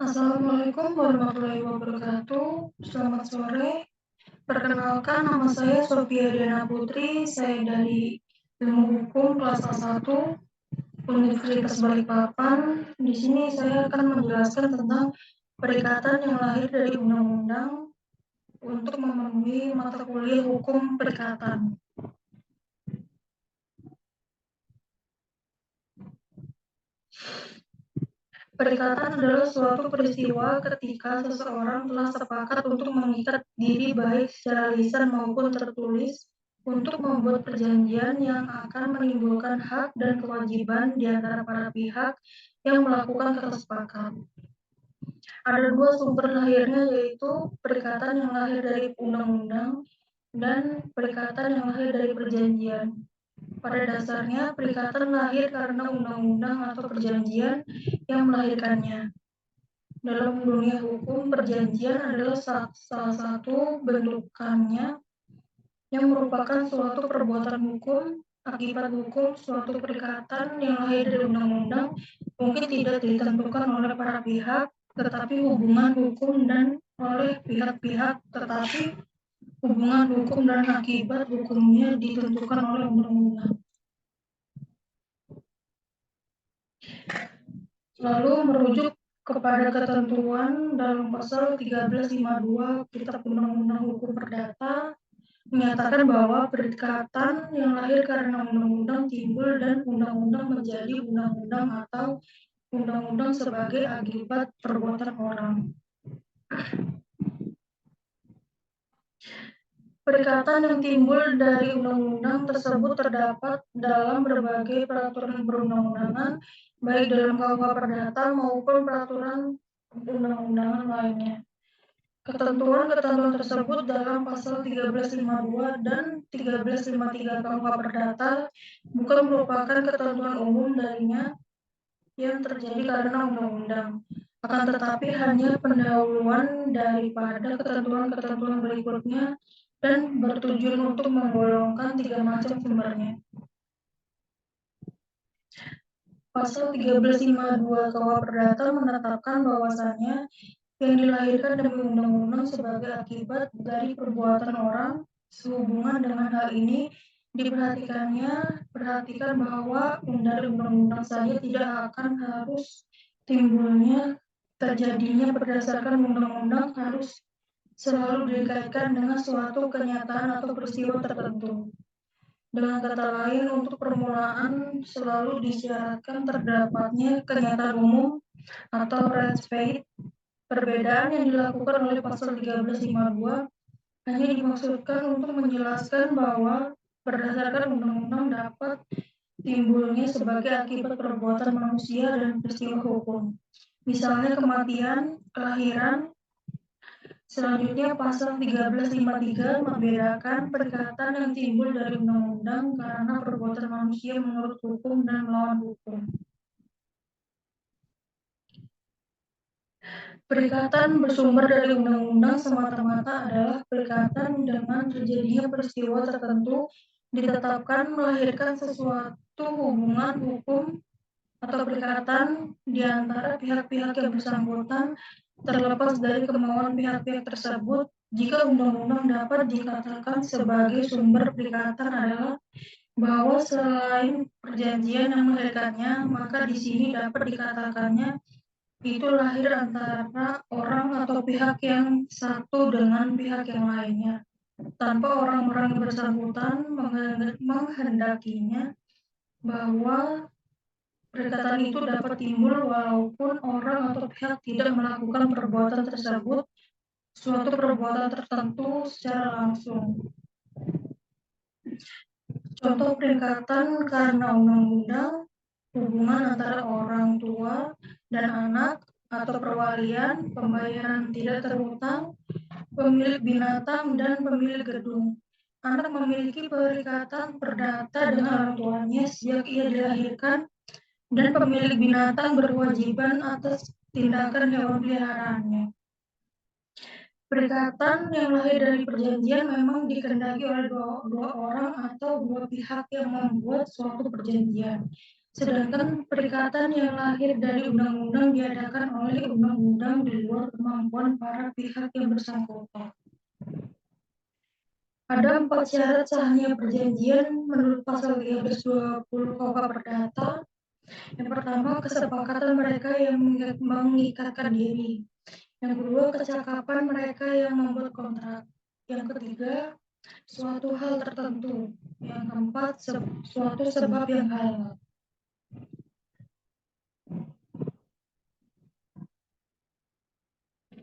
Assalamualaikum warahmatullahi wabarakatuh. Selamat sore. Perkenalkan, nama saya Sofia Diana Putri. Saya dari Ilmu Hukum kelas A1 Universitas Balikpapan. Di sini saya akan menjelaskan tentang perikatan yang lahir dari undang-undang untuk memenuhi mata kuliah hukum perikatan. Perikatan adalah suatu peristiwa ketika seseorang telah sepakat untuk mengikat diri baik secara lisan maupun tertulis untuk membuat perjanjian yang akan menimbulkan hak dan kewajiban di antara para pihak yang melakukan kesepakatan. Ada dua sumber lahirnya, yaitu perikatan yang lahir dari undang-undang dan perikatan yang lahir dari perjanjian. Pada dasarnya, perikatan lahir karena undang-undang atau perjanjian yang melahirkannya. Dalam dunia hukum, perjanjian adalah salah satu bentukannya yang merupakan suatu perbuatan hukum. Akibat hukum, suatu perikatan yang lahir dari undang-undang mungkin tidak ditentukan oleh para pihak, tetapi hubungan hukum dan oleh pihak-pihak, tetapi hubungan hukum dan akibat hukumnya ditentukan oleh undang-undang. Lalu merujuk kepada ketentuan dalam pasal 1352 Kitab Undang-Undang Hukum Perdata menyatakan bahwa perikatan yang lahir karena undang-undang timbul dan undang-undang menjadi undang-undang atau undang-undang sebagai akibat perbuatan orang. Perikatan yang timbul dari undang-undang tersebut terdapat dalam berbagai peraturan perundang-undangan, baik dalam KUH Perdata maupun peraturan undang-undangan lainnya. Ketentuan-ketentuan tersebut dalam pasal 1352 dan 1353 KUH Perdata bukan merupakan ketentuan umum darinya yang terjadi karena undang-undang, akan tetapi hanya pendahuluan daripada ketentuan-ketentuan berikutnya dan bertujuan untuk menggolongkan tiga macam sumbernya. Pasal 1352 KUH Perdata menetapkan bahwasannya yang dilahirkan demi undang-undang sebagai akibat dari perbuatan orang. Sehubungan dengan hal ini, perhatikan bahwa dari undang-undang saja tidak akan harus terjadinya berdasarkan undang-undang harus selalu dikaitkan dengan suatu kenyataan atau peristiwa tertentu. Dengan kata lain, untuk permulaan selalu disyaratkan terdapatnya kenyataan umum atau red faith. Perbedaan yang dilakukan oleh pasal 1352 hanya dimaksudkan untuk menjelaskan bahwa berdasarkan undang-undang dapat timbulnya sebagai akibat perbuatan manusia dan peristiwa hukum. Misalnya kematian, kelahiran. Selanjutnya pasal 1353 membedakan perikatan yang timbul dari undang-undang karena perbuatan manusia menurut hukum dan melawan hukum. Perikatan bersumber dari undang-undang semata-mata adalah perikatan dengan terjadinya peristiwa tertentu ditetapkan melahirkan sesuatu hubungan hukum atau perikatan di antara pihak-pihak yang bersangkutan terlepas dari kemauan pihak-pihak tersebut. Jika undang-undang dapat dikatakan sebagai sumber perikatan adalah bahwa selain perjanjian yang melahirkannya, maka di sini dapat dikatakannya itu lahir antara orang atau pihak yang satu dengan pihak yang lainnya, tanpa orang-orang yang bersangkutan menghendakinya, bahwa perikatan itu dapat timbul walaupun orang atau pihak tidak melakukan perbuatan tersebut, suatu perbuatan tertentu secara langsung. Contoh perikatan karena undang-undang, hubungan antara orang tua dan anak, atau perwalian, pembayaran tidak terhutang, pemilik binatang, dan pemilik gedung. Anak memiliki perikatan perdata dengan orang tuanya sejak ia dilahirkan, dan pemilik binatang berkewajiban atas tindakan hewan peliharaannya. Perikatan yang lahir dari perjanjian memang dikehendaki oleh dua orang atau dua pihak yang membuat suatu perjanjian. Sedangkan perikatan yang lahir dari undang-undang diadakan oleh undang-undang di luar kemampuan para pihak yang bersangkutan. Ada 4 syarat sahnya perjanjian menurut pasal 1320 KUH Perdata. Yang pertama, kesepakatan mereka yang mengikatkan diri. Yang kedua, kecakapan mereka yang membuat kontrak. Yang ketiga, suatu hal tertentu. Yang keempat, suatu sebab yang halal.